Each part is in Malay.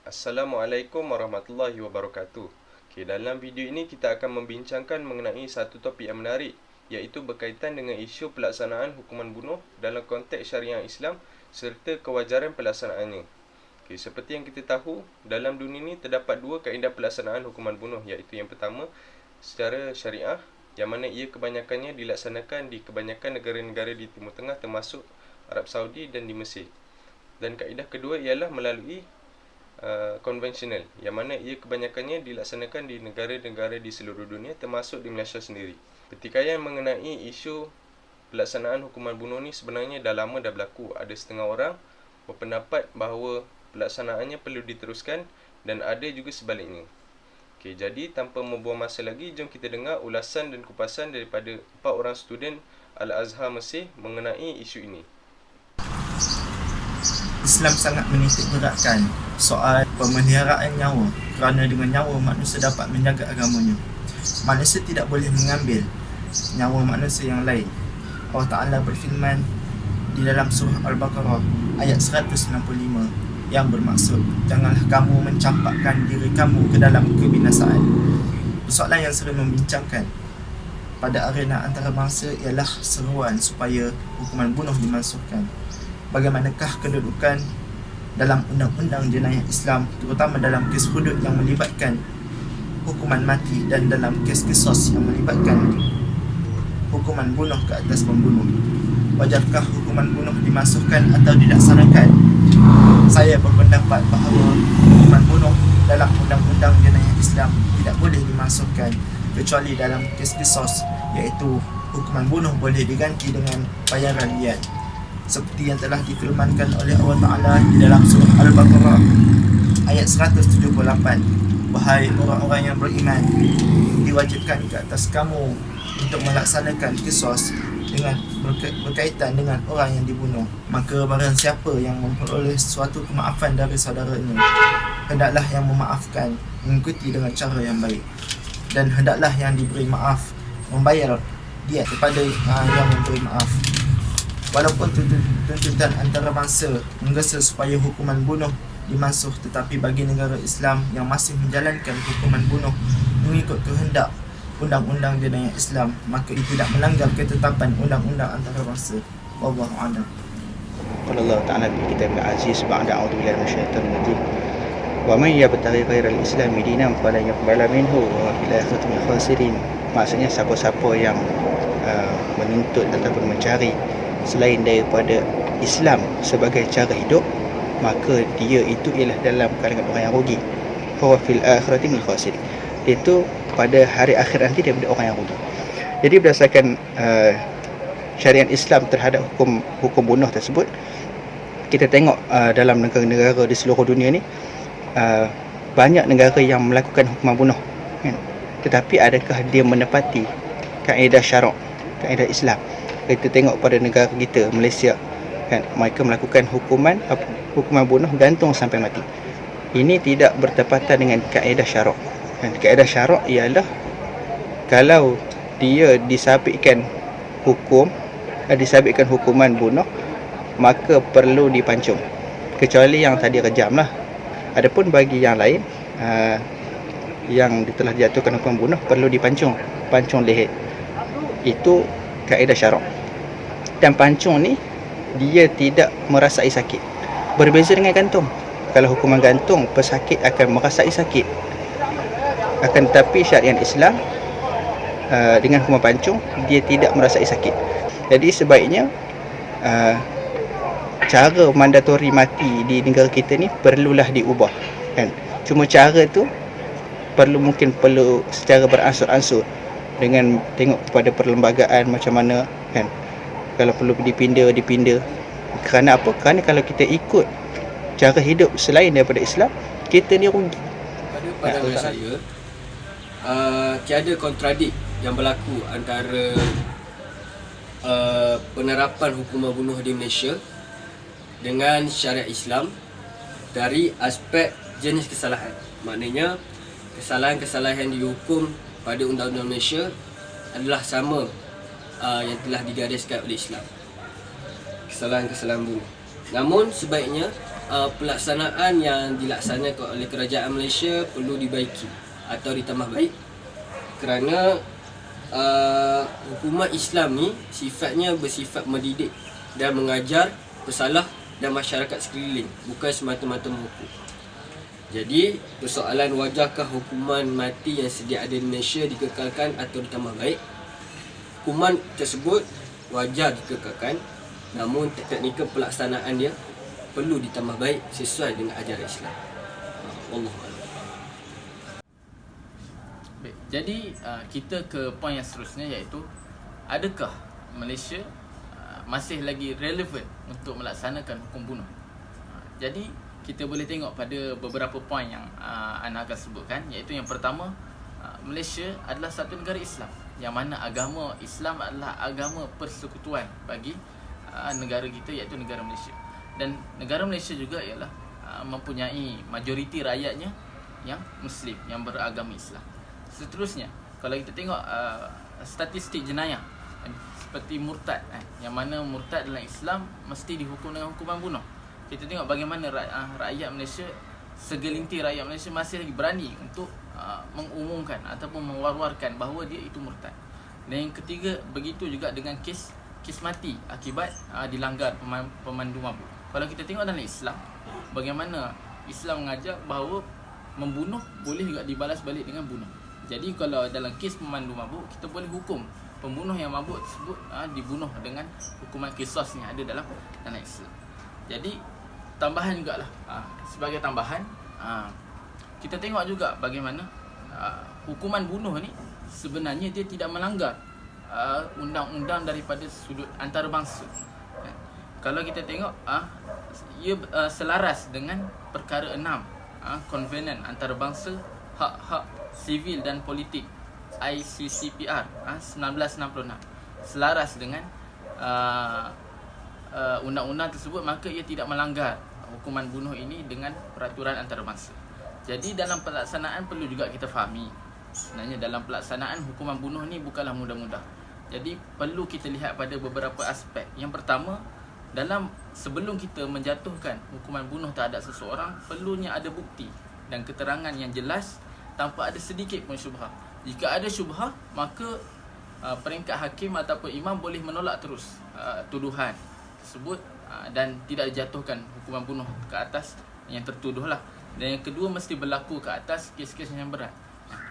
Assalamualaikum warahmatullahi wabarakatuh. Okay, dalam video ini kita akan membincangkan mengenai satu topik yang menarik, iaitu berkaitan dengan isu pelaksanaan hukuman bunuh dalam konteks syariah Islam serta kewajaran pelaksanaannya. Okay, seperti yang kita tahu, dalam dunia ini terdapat dua kaedah pelaksanaan hukuman bunuh, iaitu yang pertama secara syariah, yang mana ia kebanyakannya dilaksanakan di kebanyakan negara-negara di Timur Tengah termasuk Arab Saudi dan di Mesir. Dan kaedah kedua ialah melalui konvensional, yang mana ia kebanyakannya dilaksanakan di negara-negara di seluruh dunia termasuk di Malaysia sendiri. Pertikaian mengenai isu pelaksanaan hukuman bunuh ni sebenarnya dah lama dah berlaku. Ada setengah orang berpendapat bahawa pelaksanaannya perlu diteruskan dan ada juga sebaliknya. Okey, jadi tanpa membuang masa lagi, jom kita dengar ulasan dan kupasan daripada 4 orang student Al-Azhar Mesir mengenai isu ini. Islam sangat menitik beratkan soal pemeliharaan nyawa, kerana dengan nyawa manusia dapat menjaga agamanya. Manusia tidak boleh mengambil nyawa manusia yang lain. Allah Ta'ala berfirman di dalam surah Al-Baqarah ayat 195 yang bermaksud, janganlah kamu mencampakkan diri kamu ke dalam kebinasaan. Persoalan yang sering membincangkan pada arena antarabangsa ialah seruan supaya hukuman bunuh dimansuhkan. Bagaimanakah kedudukan dalam undang-undang jenayah Islam, terutama dalam kes hudud yang melibatkan hukuman mati dan dalam kes kisos yang melibatkan hukuman bunuh ke atas pembunuh? Wajarkah hukuman bunuh dimasukkan atau dilaksanakan? Saya berpendapat bahawa hukuman bunuh dalam undang-undang jenayah Islam tidak boleh dimasukkan kecuali dalam kes kisos, iaitu hukuman bunuh boleh diganti dengan bayaran diyat, seperti yang telah difirmankan oleh Allah Ta'ala di dalam surah Al-Baqarah ayat 178. Wahai orang-orang yang beriman, diwajibkan ke atas kamu untuk melaksanakan kisos dengan berkaitan dengan orang yang dibunuh. Maka barang siapa yang memperoleh suatu kemaafan dari saudaranya, hendaklah yang memaafkan mengikuti dengan cara yang baik, dan hendaklah yang diberi maaf membayar dia kepada yang memberi maaf. Walaupun tuntutan antarabangsa menggesa supaya hukuman bunuh dimansuh, tetapi bagi negara Islam yang masih menjalankan hukuman bunuh mengikut kehendak undang-undang jenayah Islam, maka itu tidak melanggar ketetapan undang-undang antarabangsa. Wallahu a'lam. Qala Allah Ta'ala fi kitabul aziz ba'da a'udzu billahi minasyaitonir rajim. Wa man yabtaghi ghairal islami dinan falan yuqbala minhu wa fil akhirati minal khasirin. Maksudnya siapa-siapa yang menuntut ataupun mencari selain daripada Islam sebagai cara hidup, maka dia itu ialah dalam kalangan orang yang rugi. Huwa fil akhirati minal khasirin. Itu pada hari akhir nanti daripada orang yang rugi. Jadi berdasarkan syariat Islam terhadap hukum bunuh tersebut, kita tengok dalam negara-negara di seluruh dunia ni, banyak negara yang melakukan hukuman bunuh, kan? Tetapi adakah dia menepati kaedah syarak, kaedah Islam? Kita tengok pada negara kita, Malaysia, kan, mereka melakukan hukuman bunuh gantung sampai mati. Ini tidak bertepatan dengan kaedah syarak. Dan kaedah syarak ialah kalau dia disabitkan hukuman bunuh, maka perlu dipancung, kecuali yang tadi rejam lah. Adapun bagi yang lain, yang telah dijatuhkan hukuman bunuh, perlu pancung leher. Itu kaedah syarak. Dan pancung ni dia tidak merasai sakit, berbeza dengan gantung. Kalau hukuman gantung, pesakit akan merasai sakit. Akan tetapi syariat Islam dengan hukuman pancung, dia tidak merasai sakit. Jadi sebaiknya cara mandatori mati di negara kita ni perlulah diubah, kan. Cuma cara tu mungkin perlu secara beransur-ansur, dengan tengok kepada perlembagaan macam mana, kan. Kalau perlu dipinda. Kerana apa? Kerana kalau kita ikut cara hidup selain daripada Islam, kita ni rugi. Pada pandangan saya, tiada kontradik yang berlaku antara penerapan hukuman bunuh di Malaysia dengan syariat Islam dari aspek jenis kesalahan. Maknanya kesalahan-kesalahan yang dihukum pada undang-undang Malaysia adalah sama yang telah digariskan oleh Islam, kesalahan-kesalahan bunuh. Namun sebaiknya pelaksanaan yang dilaksanakan oleh kerajaan Malaysia perlu dibaiki atau ditambah baik, kerana hukuman Islam ni sifatnya bersifat mendidik dan mengajar pesalah dan masyarakat sekeliling, bukan semata-mata menghukum. Jadi persoalan wajarkah hukuman mati yang sedia ada di Malaysia dikekalkan atau ditambah baik? Hukuman tersebut wajar dikekalkan, namun teknikal pelaksanaan dia perlu ditambah baik sesuai dengan ajaran Islam. Wallahualam. Baik, jadi kita ke poin yang seterusnya, iaitu adakah Malaysia masih lagi relevan untuk melaksanakan hukum bunuh? Jadi kita boleh tengok pada beberapa poin yang Ana akan sebutkan, iaitu yang pertama, Malaysia adalah satu negara Islam yang mana agama Islam adalah agama persekutuan bagi negara kita, iaitu negara Malaysia. Dan negara Malaysia juga ialah mempunyai majoriti rakyatnya yang Muslim, yang beragama Islam. Seterusnya, kalau kita tengok statistik jenayah seperti murtad, yang mana murtad dalam Islam mesti dihukum dengan hukuman bunuh. Kita tengok bagaimana rakyat Malaysia, segelintir rakyat Malaysia masih lagi berani untuk mengumumkan ataupun mewar-warkan bahawa dia itu murtad. Dan yang ketiga, begitu juga dengan kes mati akibat dilanggar pemandu mabuk. Kalau kita tengok dalam Islam, bagaimana Islam mengajar bahawa membunuh boleh juga dibalas balik dengan bunuh. Jadi kalau dalam kes pemandu mabuk, kita boleh hukum pembunuh yang mabuk tersebut dibunuh dengan hukuman qisas yang ada dalam Islam. Jadi tambahan jugalah, sebagai tambahan, kita tengok juga bagaimana hukuman bunuh ni sebenarnya dia tidak melanggar undang-undang daripada sudut antarabangsa. Kalau kita tengok, ia selaras dengan perkara 6 Konvenen Antarabangsa Hak-Hak Sivil dan Politik ICCPR 1966, selaras dengan undang-undang tersebut, maka ia tidak melanggar hukuman bunuh ini dengan peraturan antarabangsa. Jadi dalam pelaksanaan perlu juga kita fahami, sebenarnya dalam pelaksanaan hukuman bunuh ni bukanlah mudah-mudah. Jadi perlu kita lihat pada beberapa aspek. Yang pertama, sebelum kita menjatuhkan hukuman bunuh terhadap seseorang, perlunya ada bukti dan keterangan yang jelas tanpa ada sedikit pun syubhah. Jika ada syubhah, maka peringkat hakim ataupun imam boleh menolak terus tuduhan tersebut dan tidak dijatuhkan hukuman bunuh ke atas yang tertuduh lah. Dan yang kedua, mesti berlaku ke atas kes-kes yang berat.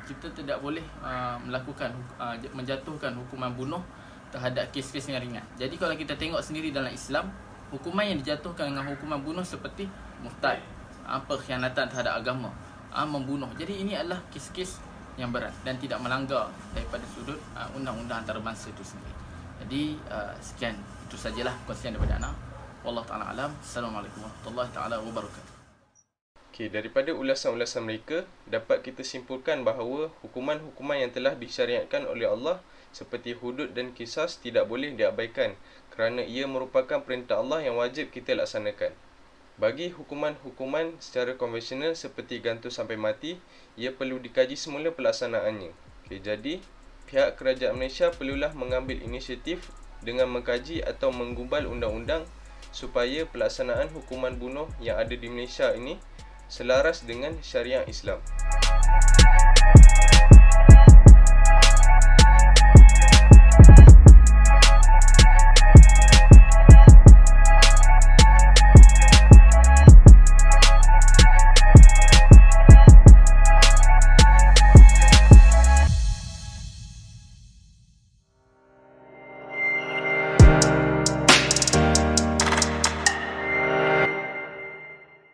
Kita tidak boleh menjatuhkan hukuman bunuh terhadap kes-kes yang ringan. Jadi kalau kita tengok sendiri dalam Islam, hukuman yang dijatuhkan dengan hukuman bunuh seperti murtad, pengkhianatan terhadap agama, membunuh. Jadi ini adalah kes-kes yang berat dan tidak melanggar daripada sudut undang-undang antarabangsa itu sendiri. Jadi sekian, itu sajalah kongsian daripada Ana. Wallahu taala alam. Assalamualaikum warahmatullahi taala wabarakatuh. Okey, daripada ulasan-ulasan mereka dapat kita simpulkan bahawa hukuman-hukuman yang telah disyariatkan oleh Allah seperti hudud dan qisas tidak boleh diabaikan kerana ia merupakan perintah Allah yang wajib kita laksanakan. Bagi hukuman-hukuman secara konvensional seperti gantung sampai mati, ia perlu dikaji semula pelaksanaannya. Okey, jadi pihak kerajaan Malaysia perlulah mengambil inisiatif dengan mengkaji atau menggubal undang-undang supaya pelaksanaan hukuman bunuh yang ada di Malaysia ini selaras dengan syariat Islam.